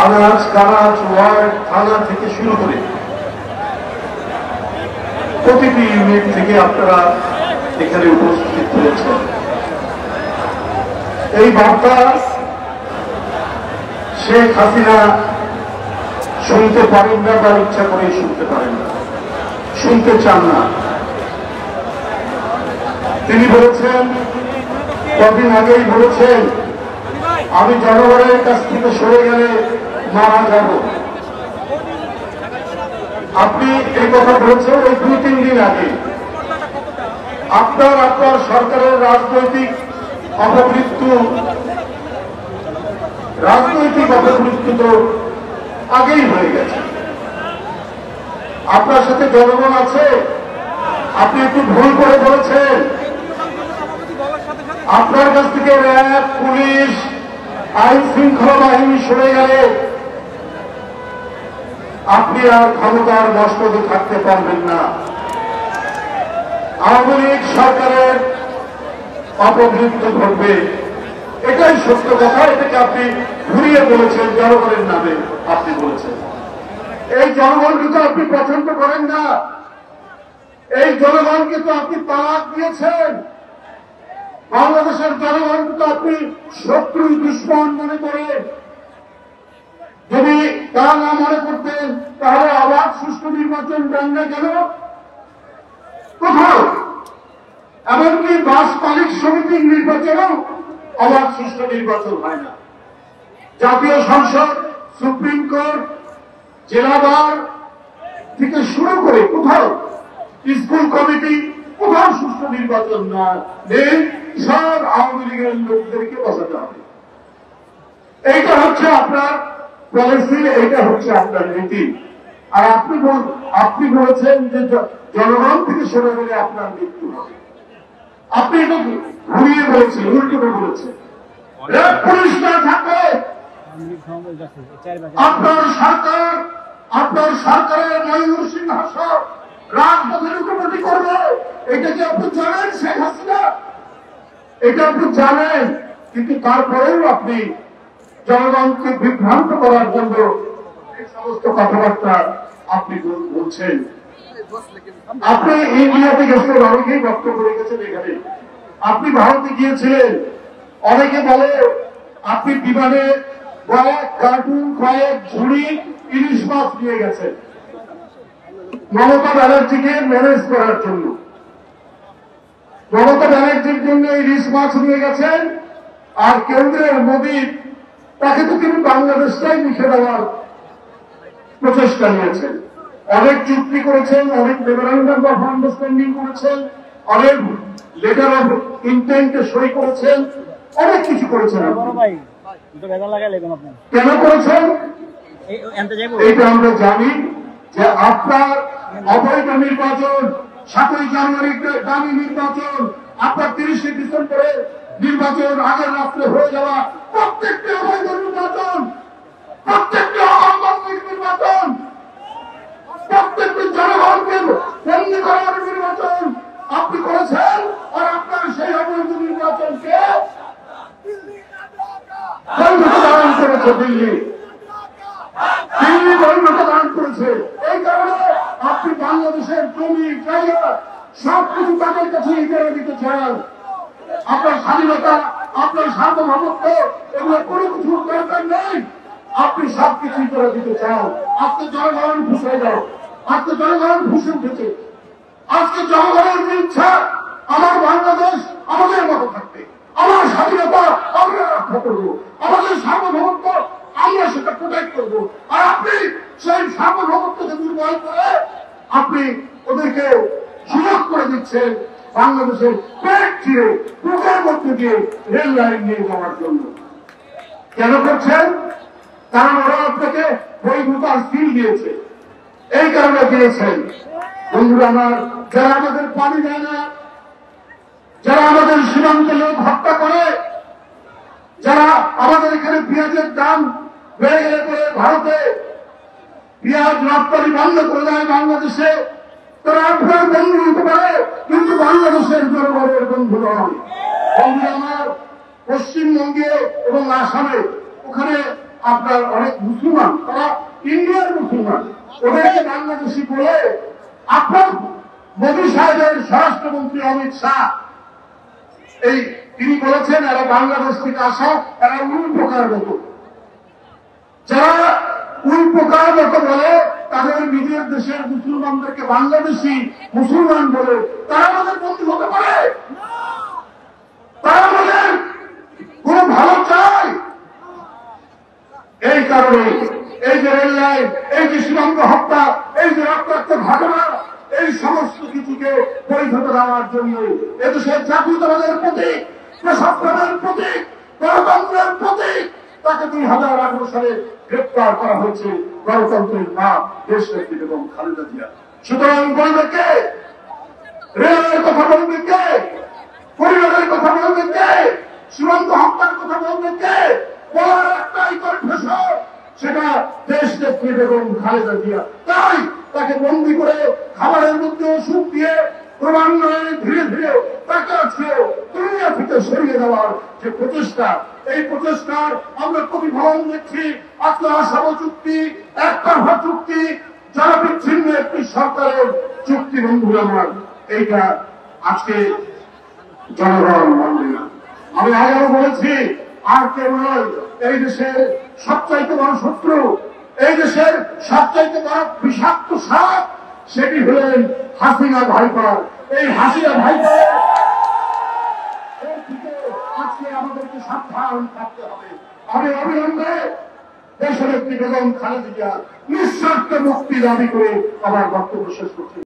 আনাজ কানাজ ওয়ার্ড থানা থেকে শুরু করে প্রতিটি ইউনিট থেকে আপনারা এখানে উপস্থিত হয়েছেন। এই বার্তা শেখ হাসিনা শুনতে পারেন না বা ইচ্ছা করে শুনতে পারেন না, শুনতে চান না। তিনি বলেছেন, কদিন আগেই বলেছেন, আমি জনগণের কাছ থেকে সরে গেলে মারা যাব। আপনি এই কথা বলেছেন ওই 2-3 দিন আগে। আপনার সরকারের রাজনৈতিক অপমৃত্যু তো আগেই হয়ে গেছে। আপনার সাথে জনগণ আছে, আপনি একটু ভুল করে বলেছেন। আপনার কাছ থেকে র্যাব, পুলিশ, আইন শৃঙ্খলা বাহিনী সরে গেলে আপনি আর ক্ষমতার মস্তদে থাকতে পারবেন না। আওয়ামী লীগ সরকারের অপমৃত্যু ঘটবে, এটাই সত্য কথা। এটাকে আপনি ঘুরিয়ে বলেছেন, জনগণের নামে আপনি বলেছেন। এই জনগণকে তো আপনি পছন্দ করেন না, এই জনগণকে তো আপনি তালাক দিয়েছেন। বাংলাদেশের জনগণকে তো আপনি শত্রু দুশ্মন মনে করে, যদি তা না মনে করতেন তাহলে অবাধ সুষ্ঠু নির্বাচন দেন না কেন? কোথাও এমনকি বাস মালিক সমিতির নির্বাচনেও অবাধ সুষ্ঠু নির্বাচন হয় না। জাতীয় সংসদ, সুপ্রিম কোর্ট, জেলা বার থেকে শুরু করে কোথাও স্কুল কমিটি, কোথাও সুষ্ঠু নির্বাচন না নেই। সব আওয়ামী লীগের লোকদেরকে বসাতে হবে। এইটা হচ্ছে আপনার পলিসি, এইটা হচ্ছে আপনার নীতি। আর আপনি বলেছেন যে জনগণ থেকে সরে গেলে আপনার মৃত্যু হবে। আপনি এটা ঘুরিয়ে বলেছেন, উল্টো বলেছেন। পুলিশ না থাকলে আপনার সরকারের ময়ূর সিংহাসন রাজপথে লুকোমুটি করবে, এটা কি আপনি জানেন শেখ হাসিনা? এটা আপনি জানেন, কিন্তু তারপরেও আপনি জনগণকে বিভ্রান্ত করার জন্য এই সমস্ত কথাবার্তা আপনি বলছেন। আপনি ইন্ডিয়াতে গেছেন, অনেকেই বক্তব্য রেখেছেন এখানে। আপনি ভারতে গিয়েছিলেন, অনেকে বলে আপনি বিমানে কয়েক কার্টুন, কয়েক ঝুড়ি ইলিশ মাছ নিয়ে গেছেন মমতা ব্যানার্জিকে ম্যানেজ করার জন্য। মমতা ব্যানার্জির জন্য ইলিশ মাছ নিয়ে গেছেন, আর কেন্দ্রের মোদী তাকে তো তিনি বাংলাদেশটাই লিখে দেওয়ার প্রচেষ্টা নিয়েছেন। অনেক চুক্তি করেছেন, অনেক মেমোরান্ডাম অফ আন্ডারস্ট্যান্ডিং করেছেন, অনেক লেটার অফ ইন্টেন্টে সই করেছেন, অনেক কিছু করেছেন। কেন করেছেন এইটা আমরা জানি, যে আপনার অবৈধ নির্বাচন, 7ই জানুয়ারিতে দামি নির্বাচন, আপনার 30শে ডিসেম্বরে নির্বাচন আগের রাত্রে হয়ে যাওয়া, প্রত্যেকটি অবৈধ নির্বাচন, প্রত্যেকটি অগণতান্ত্রিক নির্বাচন, প্রত্যেকটি জনগণকে বন্দী করার নির্বাচন আপনি করেছেন। আর আপনার সেই অবৈধ নির্বাচনকে বৈধতা দান করেছে দিল্লি বৈধতা দান করেছে। এই কারণে আপনি বাংলাদেশের জমি, জায়গা সবকিছু তাদের কাছে ইজারা দিতে চান। আপনার স্বাধীনতা, আপনার সার্বভৌমত্ব, এগুলো কোনো কিছু দরকার নেই। আপনি সবকিছু ইজারা দিতে চান। আজকে জনগণ ঘুষে যাও, আজকে জনগণ ঘুষে উঠেছে। আজকে জনগণের ইচ্ছা আমার বাংলাদেশ আমাদের মতো থাকবে, আমার স্বাধীনতা আমরা রক্ষা করবো, আমাদের সার্বভৌমত্ব আমরা সেটা প্রোটেক্ট করবো। আর আপনি সেই সার্বভৌমত্বকে দুর্বল করে আপনি ওদেরকে সুযোগ করে দিচ্ছেন বাংলাদেশের পেট চিরে বুকের মধ্যে দিয়ে রেল লাইন নিয়ে যাওয়ার জন্য। কেন করছেন? কারণ ওরা আপনাকে বৈধতার সিল দিয়েছে, এই কারণে দিয়েছেন। বন্ধুরা আমার, যারা আমাদের পানি দেয় না, যারা আমাদের সীমান্তে লোক হত্যা করে, যারা আমাদের এখানে পেঁয়াজের দাম বেড়ে গেলে পরে ভারতে পেঁয়াজ রপ্তানি বন্ধ করে দেয় বাংলাদেশে, তারা আপনার বন্ধু হতে পারে, কিন্তু বাংলাদেশের জনগণের বন্ধু নয়। বন্ধু আমার, পশ্চিমবঙ্গে এবং আসামে ওখানে আপনার অনেক মুসলমান, তারা ইন্ডিয়ার মুসলমান, ওদেরকে বাংলাদেশি বলে আপনার মোদী সাহেবের স্বরাষ্ট্রমন্ত্রী অমিত শাহ তিনি বলেছেন এরা বাংলাদেশ থেকে আসা, এরা উল পোকার মতো। যারা উল পোকার মতো বলে তাদের নিজের দেশের মুসলমানদেরকে বাংলাদেশি মুসলমান বলে, তারা আমাদের বন্ধু হতে পারে? তারা আমাদের কোন ভালো চায়? এই কারণে এই যে রেল লাইন, এই যে সীমান্ত হত্যা, এই যে রক্তাক্ত ঘটনা, এই সমস্ত কিছুকে পরিধতে দেওয়ার জন্য এদেশের জাতীয়তাবাদের প্রতীক, প্রশাসনের প্রতীক, গণতন্ত্রের প্রতীক, তাকে 2018 সালে গ্রেপ্তার করা হয়েছে গণতন্ত্রের মা দেশনেত্রী বেগম খালেদা জিয়া। সুতরাং বলবে কে? রেলের কথা বলবে কে? পরিবারের কথা বলবে কে? সীমান্ত হত্যার কথা বলবে কে? বলার একটাই কণ্ঠস্বর, সেটা দেশনেত্রী বেগম খালেদা জিয়া। তাই তাকে বন্দী করে খাবারের মধ্যে ওষুধ দিয়ে ক্রমান্বয়ে ধীরে ধীরে তাকে আজকে দুনিয়া থেকে সরিয়ে দেওয়ার যে প্রচেষ্টা, এই প্রচেষ্টার আমরা প্রতিফলন দেখছি। আজকে আসাম চুক্তি, একতরফা চুক্তি, যারা বিচ্ছিন্ন একটি সরকারের চুক্তি, বন্ধু আমার, এইটা আজকে জনগণ মানবে না। আমি আগেও বলেছি, আর কেউ নয়, এই দেশের সবচাইতে বড় শত্রু, এই দেশের সবচাইতে বড় বিষাক্ত সাপ, সেটি হলেন হাসিনা ভাইপার। এই হাসিনা ভাইপার আজকে আমাদেরকে সাবধান থাকতে হবে। আমি অবিলম্বে দেশনেত্রী বেগম খালেদা জিয়া নিঃস্বার্থ মুক্তি দাবি করে আমার বক্তব্য শেষ করছি।